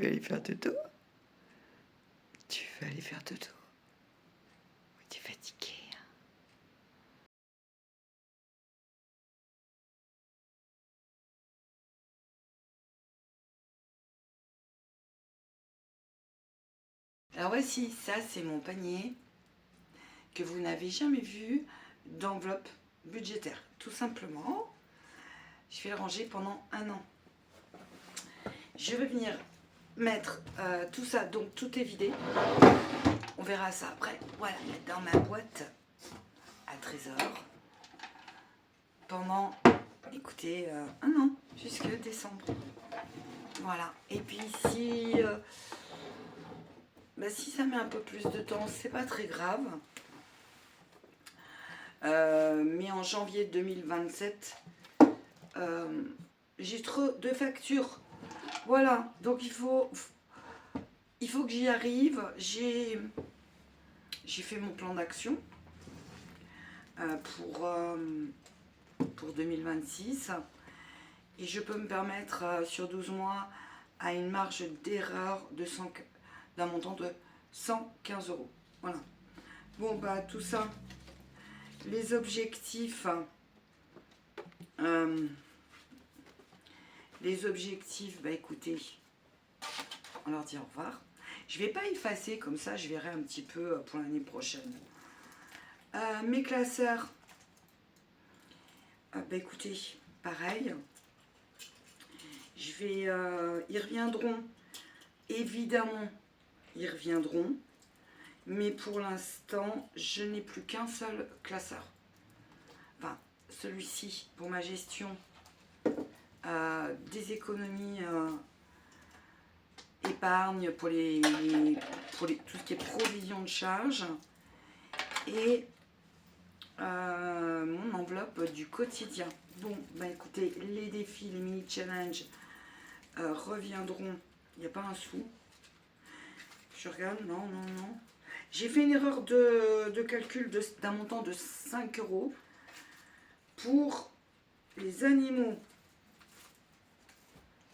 veux aller faire dodo? Tu veux aller faire dodo? Oui, tu es fatigué. Alors voici, ça c'est mon panier que vous n'avez jamais vu d'enveloppe budgétaire. Tout simplement, je vais le ranger pendant 1 an. Je vais venir mettre tout ça, donc tout est vidé. On verra ça après. Voilà, mettre dans ma boîte à trésor pendant, écoutez, 1 an, jusque décembre. Voilà. Et puis si, si ça met un peu plus de temps, c'est pas très grave. Mais en janvier 2027, j'ai trop de factures. Voilà, donc il faut que j'y arrive. J'ai fait mon plan d'action pour 2026 et je peux me permettre sur 12 mois à une marge d'erreur d'un montant de 115 €. Voilà. Bon, tout ça, les objectifs, écoutez, on leur dit au revoir. Je vais pas effacer comme ça, je verrai un petit peu pour l'année prochaine. Mes classeurs, écoutez, pareil. Ils reviendront, évidemment, ils reviendront. Mais pour l'instant, je n'ai plus qu'un seul classeur. Enfin, celui-ci, pour ma gestion des économies épargne, pour tout ce qui est provision de charge. Et mon enveloppe du quotidien. Bon, écoutez, les défis, les mini-challenges reviendront. Il n'y a pas un sou. Je regarde, non. J'ai fait une erreur de calcul d'un montant de 5 € pour les animaux.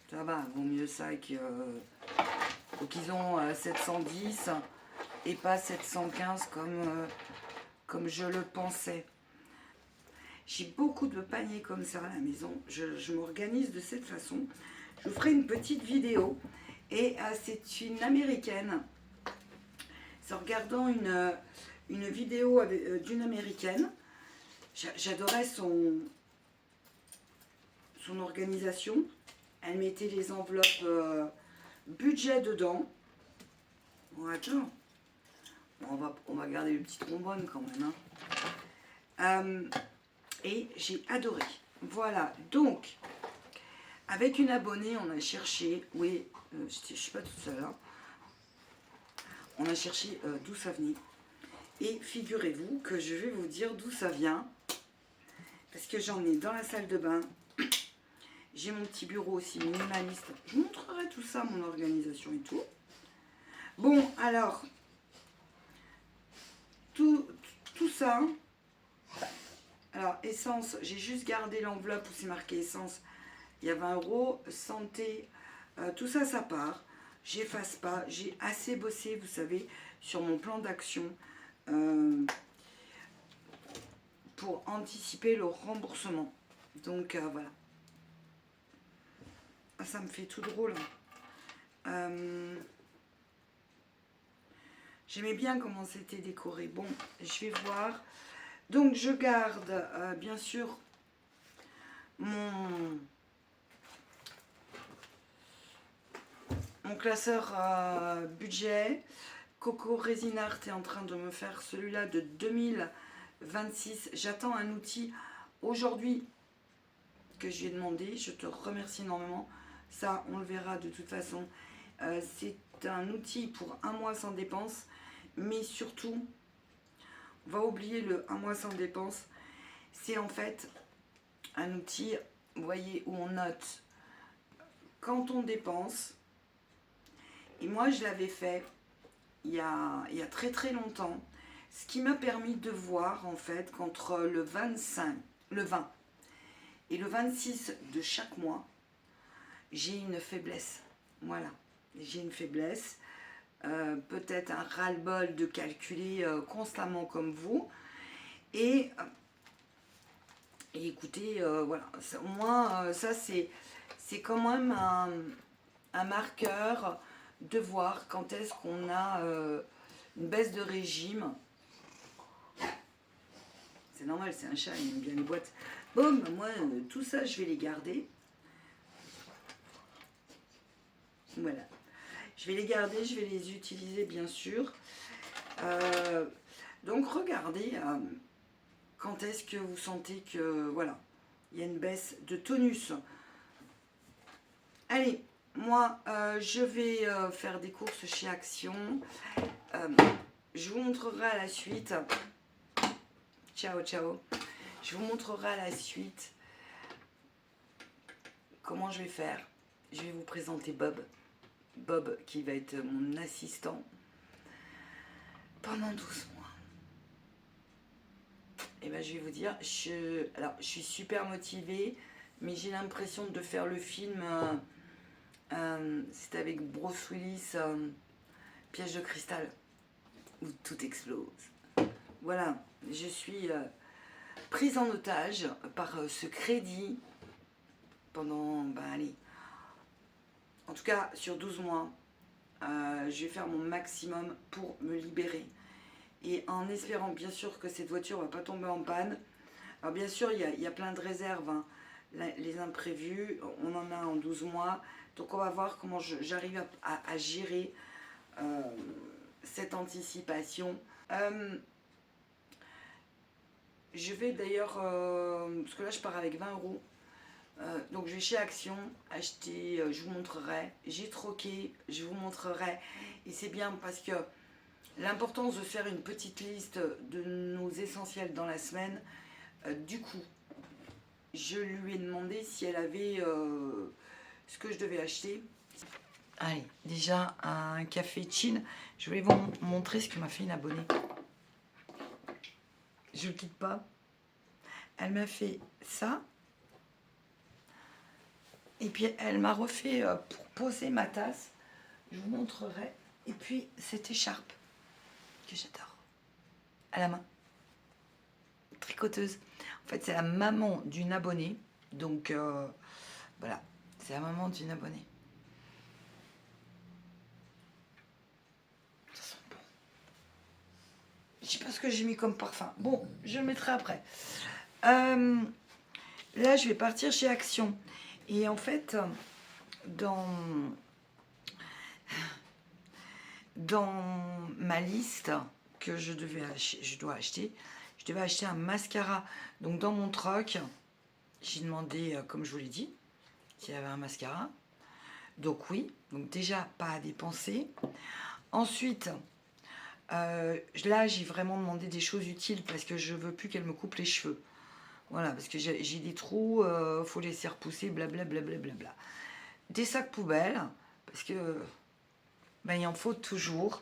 Ça va, vaut mieux ça qu'ils ont 710 et pas 715 comme je le pensais. J'ai beaucoup de paniers comme ça à la maison. Je m'organise de cette façon. Je vous ferai une petite vidéo. Et c'est une américaine. C'est en regardant une vidéo d'une américaine. J'adorais son organisation. Elle mettait les enveloppes budget dedans. Bon, attends. On va garder le petit trombone quand même. Et j'ai adoré. Voilà, donc, avec une abonnée, on a cherché, oui, je ne suis pas toute seule, on a cherché d'où ça venait. Et figurez-vous que je vais vous dire d'où ça vient, parce que j'en ai dans la salle de bain. J'ai mon petit bureau aussi minimaliste. Je vous montrerai tout ça, mon organisation et tout. Bon, alors, tout ça. Alors, essence, j'ai juste gardé l'enveloppe où c'est marqué essence. Il y a 20 €. Santé, tout ça, ça part. J'efface pas. J'ai assez bossé, vous savez, sur mon plan d'action pour anticiper le remboursement. Donc, voilà. Ça me fait tout drôle. J'aimais bien comment c'était décoré. Bon, je vais voir. Donc, je garde, bien sûr, mon classeur budget. Coco Resinart est en train de me faire celui-là de 2026. J'attends un outil aujourd'hui que je lui ai demandé. Je te remercie énormément. Ça, on le verra de toute façon. C'est un outil pour 1 mois sans dépense. Mais surtout, on va oublier le 1 mois sans dépense. C'est en fait un outil, vous voyez, où on note quand on dépense. Et moi, je l'avais fait il y a très très longtemps. Ce qui m'a permis de voir, en fait, qu'entre le 20 et le 26 de chaque mois, j'ai une faiblesse. Voilà. j'ai une faiblesse, peut-être un ras-le-bol de calculer constamment comme vous. Et écoutez, voilà, moi, ça c'est quand même un marqueur de voir quand est-ce qu'on a une baisse de régime. C'est normal, c'est un chat, il aime bien les boîtes. Bon, ben moi, tout ça, je vais les garder. Voilà. Je vais les garder, je vais les utiliser, bien sûr. Donc, regardez quand est-ce que vous sentez que, voilà, il y a une baisse de tonus. Allez, moi, je vais faire des courses chez Action. Je vous montrerai à la suite. Ciao, ciao. Je vous montrerai à la suite comment je vais faire. Je vais vous présenter Bob. Bob qui va être mon assistant pendant 12 mois. Et ben je vais vous dire, je suis super motivée, mais j'ai l'impression de faire le film, c'est avec Bruce Willis, Piège de cristal, où tout explose. Voilà, je suis prise en otage par ce crédit pendant, allez, en tout cas sur 12 mois. Je vais faire mon maximum pour me libérer. Et en espérant bien sûr que cette voiture ne va pas tomber en panne. Alors bien sûr, il y a plein de réserves, hein. Les imprévus, on en a en 12 mois. Donc on va voir comment j'arrive à gérer cette anticipation. Je vais d'ailleurs, parce que là je pars avec 20 euros. Donc je vais chez Action acheter, je vous montrerai. J'ai troqué, je vous montrerai. Et c'est bien parce que l'importance de faire une petite liste de nos essentiels dans la semaine, du coup, je lui ai demandé si elle avait ce que je devais acheter. Allez, déjà un café chin. Je voulais vous montrer ce que m'a fait une abonnée. Je ne quitte pas. Elle m'a fait ça. Et puis elle m'a refait pour poser ma tasse. Je vous montrerai. Et puis cette écharpe que j'adore. À la main. Tricoteuse. En fait, c'est la maman d'une abonnée. Donc, voilà. C'est la maman d'une abonnée. Ça sent bon. Je sais pas ce que j'ai mis comme parfum. Bon, je le mettrai après. Là, je vais partir chez Action. Et en fait, dans ma liste que je devais acheter, je devais acheter un mascara. Donc dans mon troc, j'ai demandé, comme je vous l'ai dit, s'il y avait un mascara. Donc oui, donc déjà pas à dépenser. Ensuite, là j'ai vraiment demandé des choses utiles parce que je veux plus qu'elle me coupe les cheveux. Voilà, parce que j'ai des trous, faut laisser repousser, blablabla. Des sacs poubelles, parce que il en faut toujours.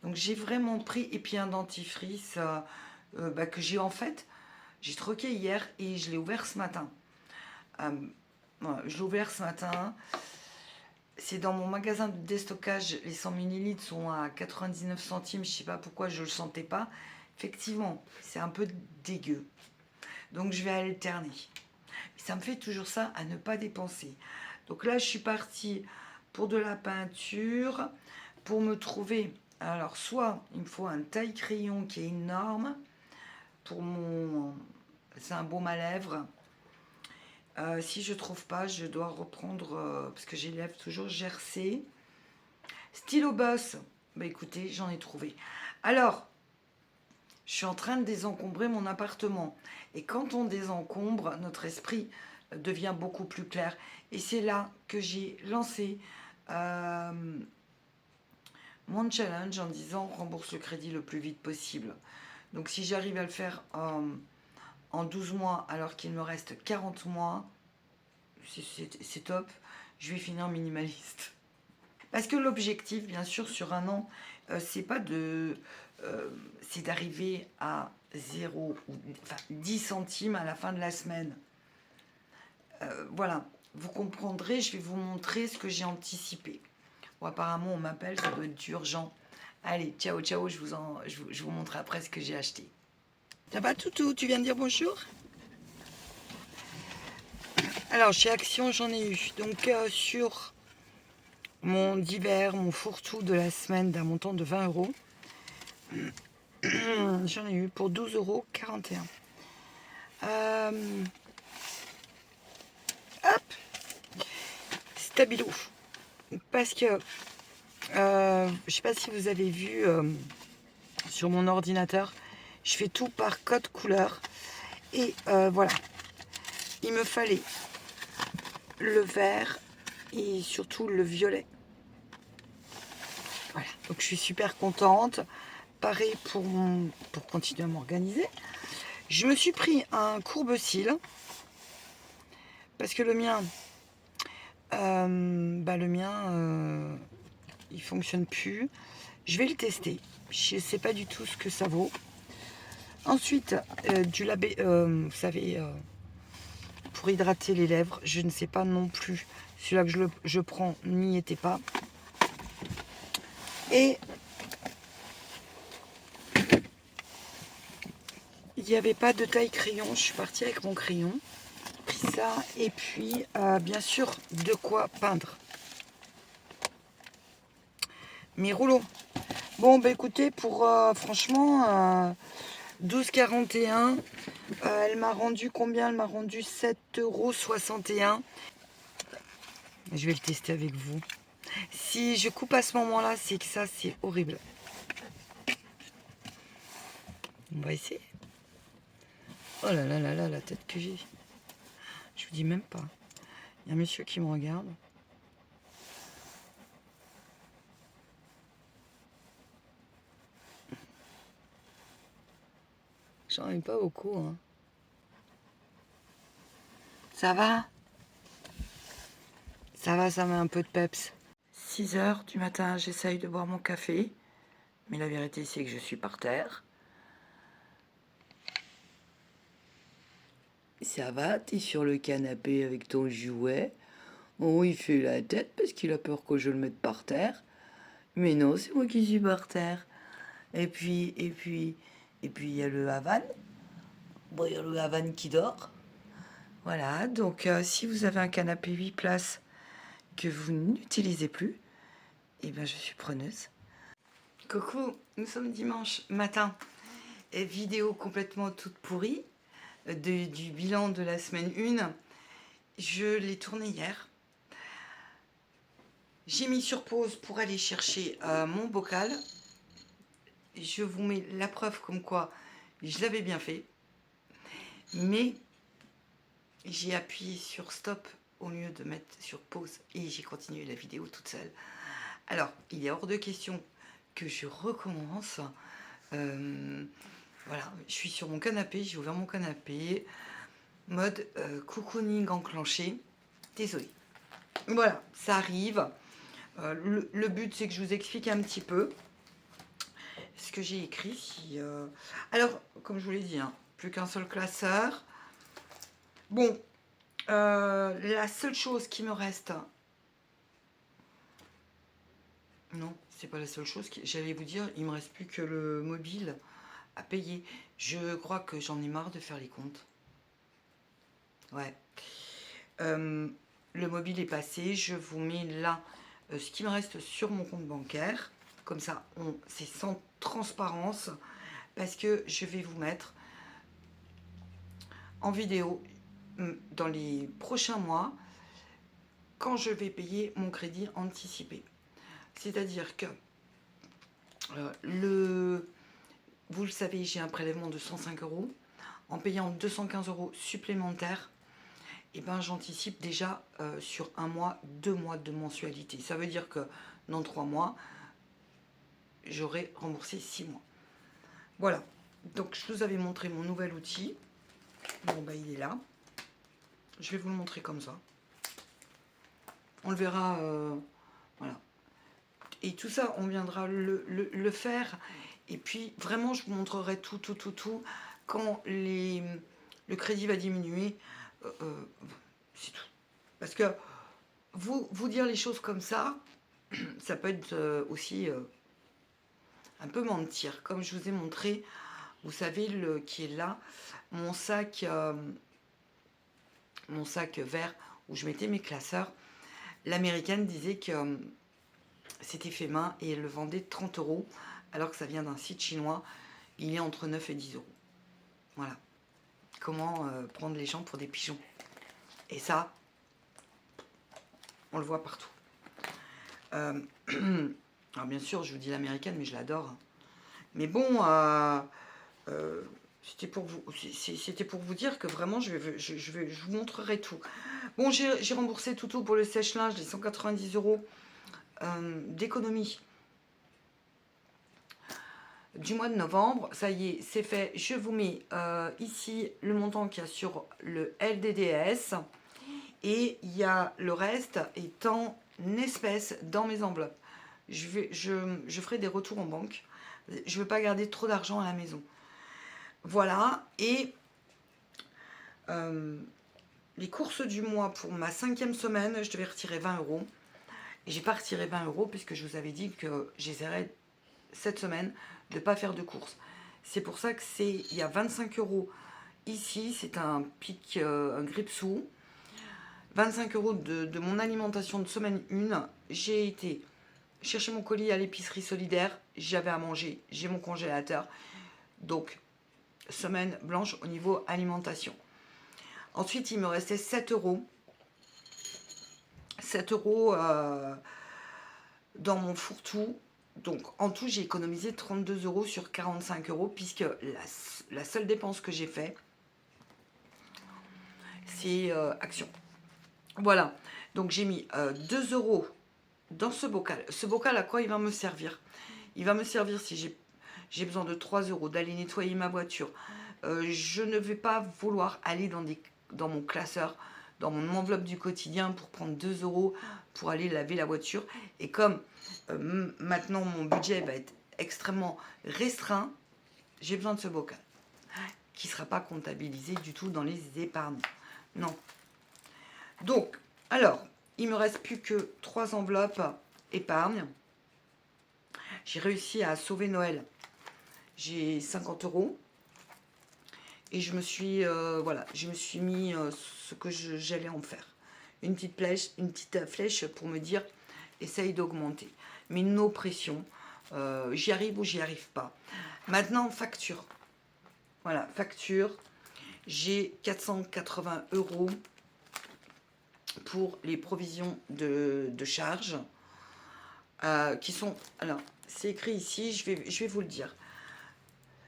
Donc j'ai vraiment pris, et puis un dentifrice que j'ai troqué hier et je l'ai ouvert ce matin. Voilà, je l'ai ouvert ce matin. C'est dans mon magasin de déstockage, les 100 ml sont à 99 centimes, je sais pas pourquoi je le sentais pas. Effectivement, c'est un peu dégueu. Donc je vais alterner. Ça me fait toujours ça à ne pas dépenser. Donc là, je suis partie pour de la peinture, pour me trouver. Alors, soit il me faut un taille-crayon qui est énorme pour mon. C'est un baume à lèvres. Si je trouve pas, je dois reprendre parce que j'ai les lèvres toujours gercées. Stylo Boss. Écoutez, j'en ai trouvé. Alors, je suis en train de désencombrer mon appartement. Et quand on désencombre, notre esprit devient beaucoup plus clair. Et c'est là que j'ai lancé mon challenge en disant rembourse le crédit le plus vite possible. Donc si j'arrive à le faire en 12 mois alors qu'il me reste 40 mois, c'est top. Je vais finir minimaliste. Parce que l'objectif, bien sûr, sur un an, c'est pas de... c'est d'arriver à 0 ou 10 centimes à la fin de la semaine. Voilà, vous comprendrez, je vais vous montrer ce que j'ai anticipé. Bon, apparemment, on m'appelle, ça doit être urgent. Allez, ciao, ciao, je vous montre après ce que j'ai acheté. Ça va, Toutou? Tu viens de dire bonjour? Alors, chez Action, j'en ai eu. Donc, sur mon divers, mon fourre-tout de la semaine d'un montant de 20 euros, j'en ai eu pour 12,41 €. Hop, stabilo. Parce que, je sais pas si vous avez vu sur mon ordinateur, je fais tout par code couleur. Et voilà, il me fallait le vert et surtout le violet. Voilà, donc je suis super contente. Pareil pour continuer à m'organiser. Je me suis pris un courbe-cils parce que le mien, il fonctionne plus. Je vais le tester. Je ne sais pas du tout ce que ça vaut. Ensuite, du labé, vous savez, pour hydrater les lèvres, je ne sais pas non plus. Celui-là que je prends n'y était pas. Et il n'y avait pas de taille crayon. Je suis partie avec mon crayon. Puis ça, et puis bien sûr, de quoi peindre. Mes rouleaux. Bon, bah écoutez, pour franchement, 12,41 €, elle m'a rendu combien? Elle m'a rendu 7,61 €. Je vais le tester avec vous. Si je coupe à ce moment-là, c'est que ça, c'est horrible. On va essayer. Oh là là là là, la tête que j'ai. Je vous dis même pas. Il y a un monsieur qui me regarde. J'en ai pas beaucoup, hein. Ça va? Ça va, ça met un peu de peps. 6 heures du matin, j'essaye de boire mon café. Mais la vérité, c'est que je suis par terre. Ça va, t'es sur le canapé avec ton jouet. Oh, il fait la tête parce qu'il a peur que je le mette par terre. Mais non, c'est moi qui suis par terre. Et puis, il y a le Havane. Bon, il y a le Havane qui dort. Voilà, donc si vous avez un canapé 8 places que vous n'utilisez plus, eh bien, je suis preneuse. Coucou, nous sommes dimanche matin. Et vidéo complètement toute pourrie du bilan de la semaine 1. Je l'ai tourné hier. J'ai mis sur pause pour aller chercher mon bocal. Je vous mets la preuve comme quoi je l'avais bien fait. Mais j'ai appuyé sur stop au lieu de mettre sur pause et j'ai continué la vidéo toute seule. Alors, il est hors de question que je recommence. Voilà, je suis sur mon canapé, j'ai ouvert mon canapé. Mode cocooning enclenché. Désolée. Voilà, ça arrive. Le but, c'est que je vous explique un petit peu ce que j'ai écrit. Alors, comme je vous l'ai dit, hein, plus qu'un seul classeur. Bon, la seule chose qui me reste... Non, c'est pas la seule chose. J'allais vous dire, il me reste plus que le mobile à payer. Je crois que j'en ai marre de faire les comptes. Ouais. Le mobile est passé. Je vous mets là ce qui me reste sur mon compte bancaire. Comme ça, c'est sans transparence. Parce que je vais vous mettre en vidéo dans les prochains mois quand je vais payer mon crédit anticipé. C'est-à-dire que vous le savez, j'ai un prélèvement de 105 €. En payant 215 € supplémentaires, et ben, j'anticipe déjà sur 1 mois, 2 mois de mensualité. Ça veut dire que dans 3 mois, j'aurai remboursé 6 mois. Voilà. Donc, je vous avais montré mon nouvel outil. Bon, bah, il est là. Je vais vous le montrer comme ça. On le verra. Voilà. Et tout ça, on viendra le faire. Et puis, vraiment, je vous montrerai tout quand le crédit va diminuer. C'est tout. Parce que vous dire les choses comme ça, ça peut être aussi un peu mentir. Comme je vous ai montré, vous savez, qui est là, mon sac vert où je mettais mes classeurs. L'américaine disait que c'était fait main et elle le vendait 30 € alors que ça vient d'un site chinois. Il est entre 9 et 10 €. Voilà. Comment prendre les gens pour des pigeons. Et ça, on le voit partout. Alors bien sûr, je vous dis l'américaine, mais je l'adore. Mais bon, c'était pour vous dire que vraiment, je vous montrerai tout. Bon, j'ai remboursé tout pour le sèche-linge, les 190 € d'économie du mois de novembre. Ça y est, c'est fait. Je vous mets ici le montant qu'il y a sur le LDDS. Et il y a le reste est en espèces dans mes enveloppes. Je ferai des retours en banque. Je ne veux pas garder trop d'argent à la maison. Voilà. Et les courses du mois pour ma 5e semaine, je devais retirer 20 €. Et j'ai pas retiré 20 € puisque je vous avais dit que j'essaierais cette semaine de ne pas faire de courses. C'est pour ça que il y a 25 € ici. C'est un pic, un Gripsou. 25 € de mon alimentation de semaine 1. J'ai été chercher mon colis à l'épicerie solidaire. J'avais à manger. J'ai mon congélateur. Donc, semaine blanche au niveau alimentation. Ensuite, il me restait 7 €. 7 € dans mon fourre-tout. Donc, en tout, j'ai économisé 32 € sur 45 € puisque la seule dépense que j'ai fait, c'est Action. Voilà, donc j'ai mis 2 € dans ce bocal. Ce bocal, à quoi il va me servir? Il va me servir si j'ai besoin de 3 € d'aller nettoyer ma voiture. Je ne vais pas vouloir aller dans mon classeur, dans mon enveloppe du quotidien pour prendre 2 € pour aller laver la voiture. Et comme maintenant mon budget va être extrêmement restreint, j'ai besoin de ce bocal qui ne sera pas comptabilisé du tout dans les épargnes. Non. Donc, alors, il me reste plus que 3 enveloppes épargne. J'ai réussi à sauver Noël. J'ai 50 € et je me suis mis ce que j'allais en faire. Une petite flèche pour me dire essaye d'augmenter. Mais no pression. J'y arrive ou j'y arrive pas. Maintenant, facture. Voilà, facture. J'ai 480 € pour les provisions de charges qui sont... Alors, c'est écrit ici, je vais vous le dire.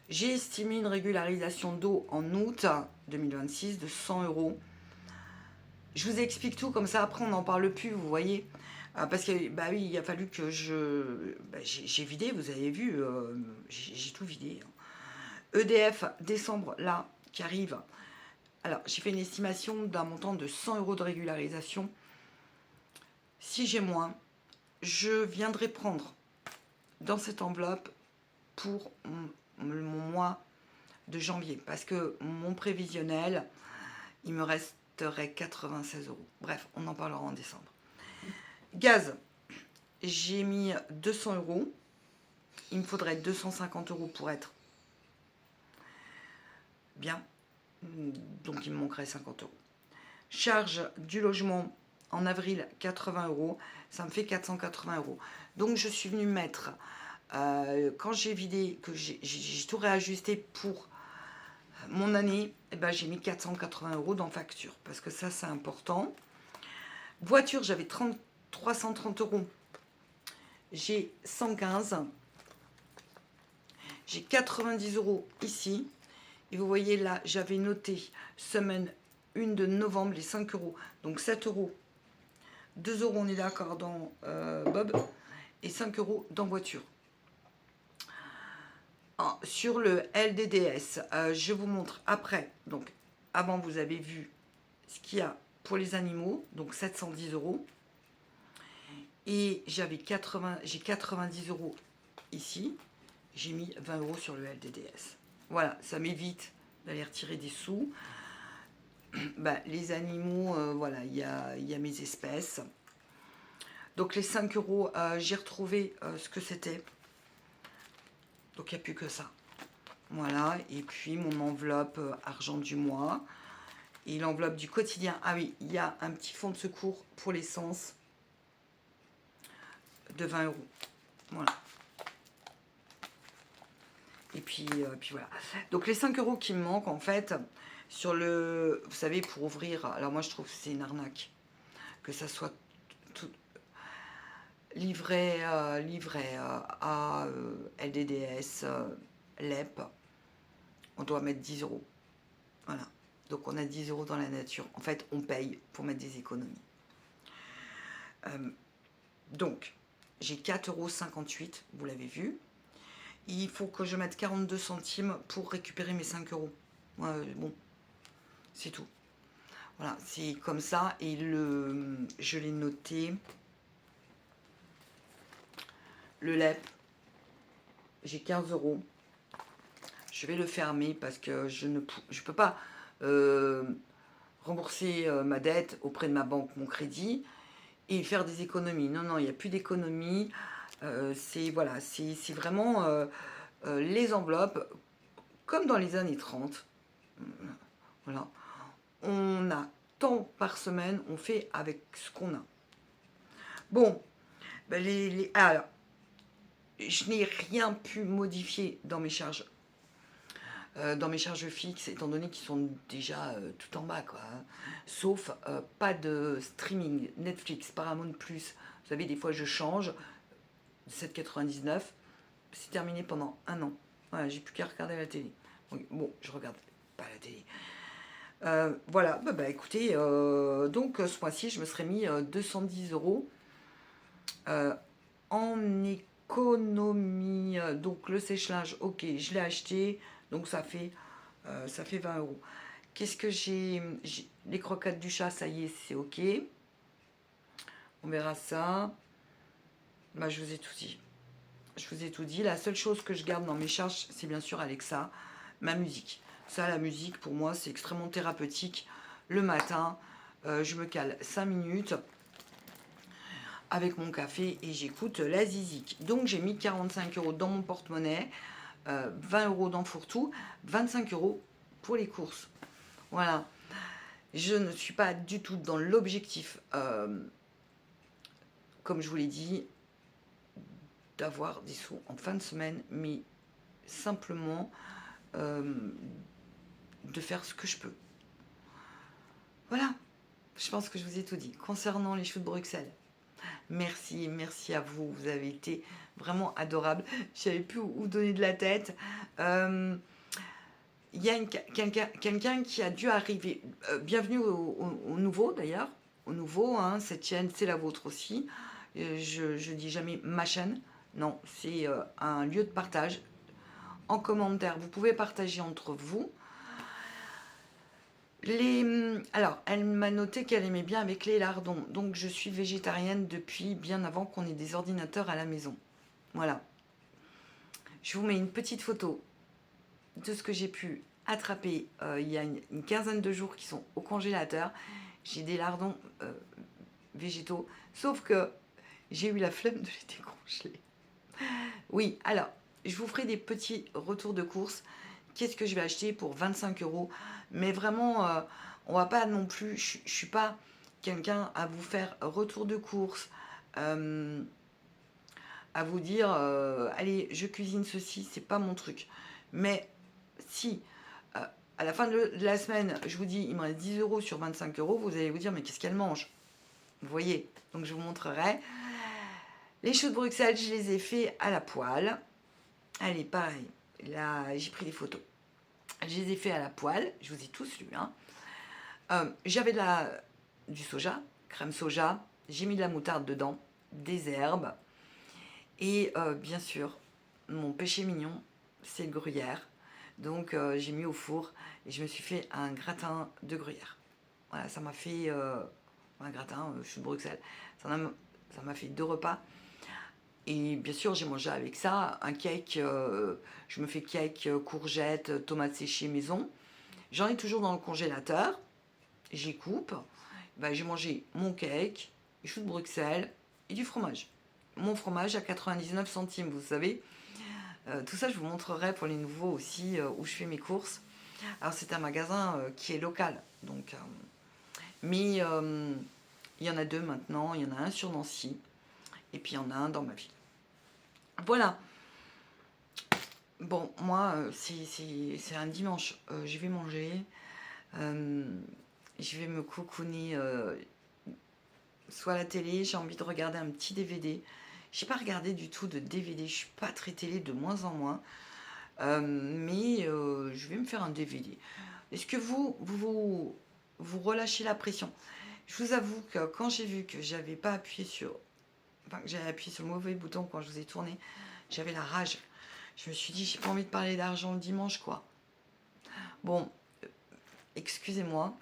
J'ai estimé une régularisation d'eau en août 2026 de 100 €. Je vous explique tout, comme ça après on n'en parle plus, vous voyez. Parce que, bah oui, il a fallu que j'ai vidé, vous avez vu, j'ai tout vidé. EDF, décembre, là, qui arrive. Alors, j'ai fait une estimation d'un montant de 100 € de régularisation. Si j'ai moins, je viendrai prendre dans cette enveloppe pour mon mois de janvier. Parce que mon prévisionnel, il me resterait 96 €. Bref, on en parlera en décembre. Gaz, j'ai mis 200 €. Il me faudrait 250 € pour être bien. Donc, il me manquerait 50 €. Charge du logement en avril, 80 €. Ça me fait 480 €. Donc, je suis venue mettre, quand j'ai vidé, que j'ai tout réajusté pour mon année, j'ai mis 480 € dans facture. Parce que ça, c'est important. Voiture, j'avais 330 €. J'ai 115. J'ai 90 € ici. Et vous voyez là, j'avais noté semaine 1 de novembre, les 5 €. Donc 7 €. 2 €, on est d'accord, dans Bob. Et 5 € dans voiture. Sur le LDDS, je vous montre après. Donc, avant, vous avez vu ce qu'il y a pour les animaux. Donc 710 €. Et j'ai 90 € ici. J'ai mis 20 € sur le LDDS. Voilà, ça m'évite d'aller retirer des sous. Les animaux, voilà, il y a mes espèces. Donc les 5 euros, j'ai retrouvé ce que c'était. Donc il n'y a plus que ça. Voilà, et puis mon enveloppe argent du mois. Et l'enveloppe du quotidien. Ah oui, il y a un petit fonds de secours pour l'essence de 20 euros. Voilà. Et puis voilà. Donc les 5 euros qui me manquent, en fait, sur le... Vous savez, pour ouvrir... Alors moi, je trouve que c'est une arnaque. Que ça soit tout livré à LDDS, LEP. On doit mettre 10 euros. Voilà. Donc on a 10 euros dans la nature. En fait, on paye pour mettre des économies. Donc, j'ai 4,58 €, vous l'avez vu. Il faut que je mette 42 centimes pour récupérer mes 5 euros. Bon, c'est tout. Voilà, c'est comme ça. Et je l'ai noté. Le LEP, j'ai 15 euros. Je vais le fermer parce que je ne peux pas rembourser ma dette auprès de ma banque, mon crédit, et faire des économies. Non, non, il n'y a plus d'économies. C'est voilà, c'est vraiment les enveloppes, comme dans les années 30. Voilà. On a tant par semaine, on fait avec ce qu'on a. Bon, ben alors, je n'ai rien pu modifier dans mes charges fixes, étant donné qu'ils sont déjà tout en bas, quoi. Hein. Sauf pas de streaming, Netflix, Paramount+. Vous savez, des fois je change, 7,99, c'est terminé pendant un an. Voilà, j'ai plus qu'à regarder la télé. Bon, je regarde pas la télé. Voilà, écoutez, donc ce mois-ci, je me serais mis 210 euros en économie. Donc le sèche-linge, ok, je l'ai acheté, donc ça fait 20 euros. Qu'est-ce que j'ai? Les croquettes du chat, ça y est, c'est ok. On verra ça. Bah, je vous ai tout dit. Je vous ai tout dit. La seule chose que je garde dans mes charges, c'est bien sûr Alexa, ma musique. Ça, la musique, pour moi, c'est extrêmement thérapeutique. Le matin, je me cale 5 minutes avec mon café et j'écoute la zizik. Donc, j'ai mis 45 euros dans mon porte-monnaie, 20 euros dans Fourre-tout, 25 euros pour les courses. Voilà. Je ne suis pas du tout dans l'objectif, comme je vous l'ai dit, d'avoir des sous en fin de semaine, mais simplement de faire ce que je peux. Voilà, je pense que je vous ai tout dit. Concernant les choux de Bruxelles, merci à vous, vous avez été vraiment adorables. Je savais plus où donner de la tête. Il y a quelqu'un qui a dû arriver. Bienvenue au nouveau d'ailleurs. Au nouveau, hein, cette chaîne, c'est la vôtre aussi. Je dis jamais ma chaîne. Non, c'est un lieu de partage. En commentaire, vous pouvez partager entre vous. Alors, elle m'a noté qu'elle aimait bien avec les lardons. Donc, je suis végétarienne depuis bien avant qu'on ait des ordinateurs à la maison. Voilà. Je vous mets une petite photo de ce que j'ai pu attraper il y a une quinzaine de jours qui sont au congélateur. J'ai des lardons végétaux, sauf que j'ai eu la flemme de les décongeler. Oui, alors, je vous ferai des petits retours de course. Qu'est-ce que je vais acheter pour 25 euros? Mais vraiment, on va pas non plus... Je suis pas quelqu'un à vous faire retour de course, à vous dire, allez, je cuisine ceci, c'est pas mon truc. Mais si, à la fin de la semaine, je vous dis, il me reste 10 euros sur 25 euros, vous allez vous dire, mais qu'est-ce qu'elle mange? Vous voyez? Donc, je vous montrerai. Les choux de Bruxelles, je les ai fait à la poêle. Allez, pareil. Là, j'ai pris des photos. Je les ai fait à la poêle. Je vous ai tous lu. Hein. J'avais du soja, crème soja. J'ai mis de la moutarde dedans, des herbes. Et bien sûr, mon péché mignon, c'est le gruyère. Donc, j'ai mis au four et je me suis fait un gratin de gruyère. Voilà, ça m'a fait un gratin, choux de Bruxelles. Ça m'a fait 2 repas. Et bien sûr, j'ai mangé avec ça un cake. Je me fais cake, courgettes, tomates séchées maison. J'en ai toujours dans le congélateur. J'y coupe. Ben, j'ai mangé mon cake, les choux de Bruxelles, et du fromage. Mon fromage à 99 centimes, vous savez. Tout ça, je vous montrerai pour les nouveaux aussi, où je fais mes courses. Alors, c'est un magasin qui est local. Donc, mais il y en a 2 maintenant. Il y en a un sur Nancy. Et puis, il y en a un dans ma ville. Voilà. Bon, moi, c'est un dimanche. Je vais manger. Je vais me cocooner soit à la télé. J'ai envie de regarder un petit DVD. J'ai pas regardé du tout de DVD. Je suis pas très télé, de moins en moins. Mais je vais me faire un DVD. Est-ce que vous relâchez la pression? Je vous avoue que quand j'ai vu que j'avais pas appuyé sur... Enfin, que j'avais appuyé sur le mauvais bouton quand je vous ai tourné, j'avais la rage. Je me suis dit, j'ai pas envie de parler d'argent le dimanche, quoi. Bon, excusez-moi,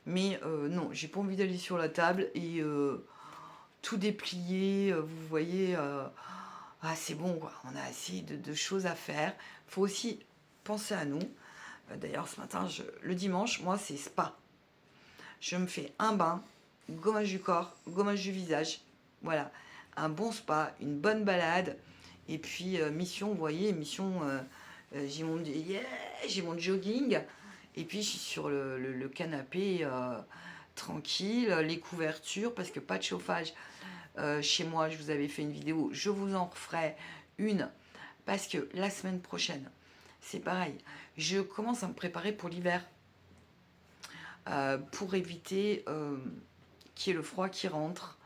mais non, j'ai pas envie d'aller sur la table et tout déplier, vous voyez... ah, c'est bon, quoi. On a assez de choses à faire. Faut aussi penser à nous. D'ailleurs, ce matin, le dimanche, moi, c'est spa. Je me fais un bain, gommage du corps, gommage du visage. Voilà, un bon spa, une bonne balade. Et puis, mission, vous voyez, mission, j'ai mon jogging. Et puis, je suis sur le canapé, tranquille, les couvertures, parce que pas de chauffage. Chez moi, je vous avais fait une vidéo, je vous en referai une, parce que la semaine prochaine, c'est pareil, je commence à me préparer pour l'hiver, pour éviter qu'il y ait le froid qui rentre.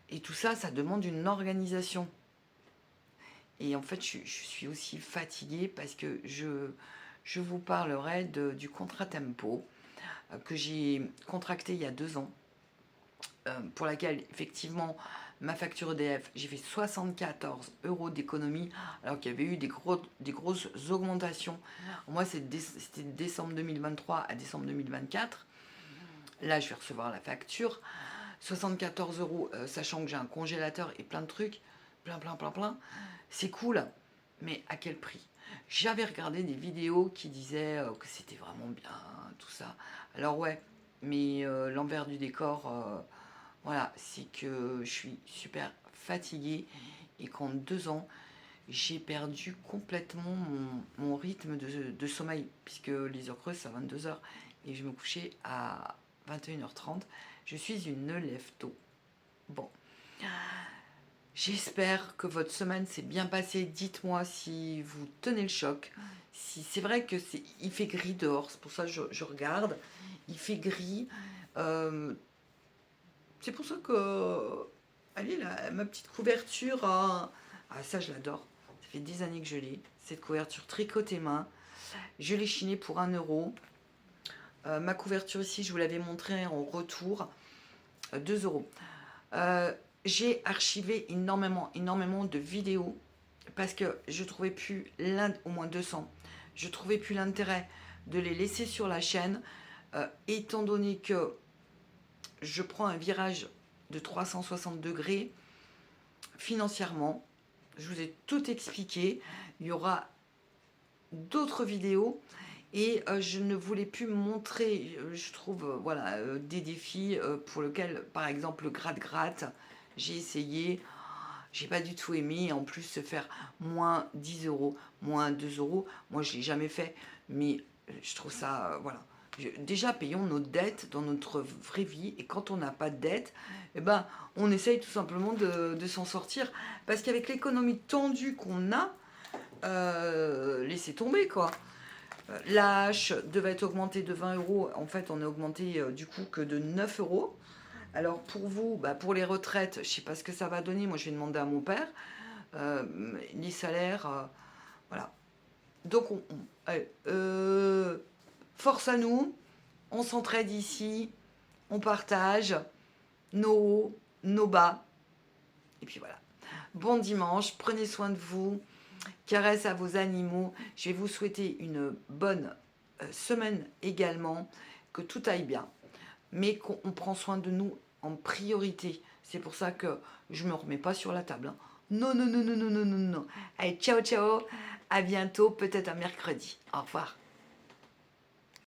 Et tout ça, ça demande une organisation. Et en fait, je suis aussi fatiguée parce que je vous parlerai du contrat tempo que j'ai contracté il y a 2 ans. Pour laquelle, effectivement, ma facture EDF, j'ai fait 74 € d'économie, alors qu'il y avait eu des grosses augmentations. Moi, c'était décembre 2023 à décembre 2024. Là, je vais recevoir la facture. 74 €, sachant que j'ai un congélateur et plein de trucs, plein. C'est cool, mais à quel prix? J'avais regardé des vidéos qui disaient que c'était vraiment bien, tout ça. Alors ouais, mais l'envers du décor... voilà, c'est que je suis super fatiguée et qu'en 2 ans, j'ai perdu complètement mon rythme de sommeil, puisque les heures creuses, c'est à 22h et je me couchais à 21h30. Je suis une lève-tôt. Bon, j'espère que votre semaine s'est bien passée. Dites-moi si vous tenez le choc. Si c'est vrai que il fait gris dehors, c'est pour ça que je regarde. Il fait gris. C'est pour ça que... Allez, là, ma petite couverture... Ah, ça, je l'adore. Ça fait 10 années que je l'ai. Cette couverture tricotée main. Je l'ai chinée pour 1 €. Ma couverture ici, je vous l'avais montré en retour. 2 €. J'ai archivé énormément de vidéos parce que je trouvais plus au moins 200. Je trouvais plus l'intérêt de les laisser sur la chaîne, étant donné que je prends un virage de 360 degrés financièrement. Je vous ai tout expliqué. Il y aura d'autres vidéos et je ne voulais plus montrer, je trouve, voilà, des défis pour lesquels, par exemple, le gratte-gratte, j'ai essayé. J'ai pas du tout aimé. En plus, se faire moins 10 €, moins 2 €, moi, je l'ai jamais fait. Mais je trouve ça, voilà. Déjà, payons nos dettes dans notre vraie vie. Et quand on n'a pas de dette, eh ben, on essaye tout simplement de s'en sortir. Parce qu'avec l'économie tendue qu'on a, laissez tomber, quoi. L'AH devait être augmenté de 20 €. En fait, on est augmenté du coup que de 9 €. Alors pour vous, pour les retraites, je ne sais pas ce que ça va donner. Moi, je vais demander à mon père. Les salaires, voilà. Donc, allez, force à nous. On s'entraide ici. On partage nos hauts, nos bas. Et puis voilà. Bon dimanche. Prenez soin de vous. Caresse à vos animaux. Je vais vous souhaiter une bonne semaine également. Que tout aille bien. Mais qu'on prend soin de nous en priorité. C'est pour ça que je ne me remets pas sur la table. Hein. Non. Allez, ciao. À bientôt, peut-être un mercredi. Au revoir.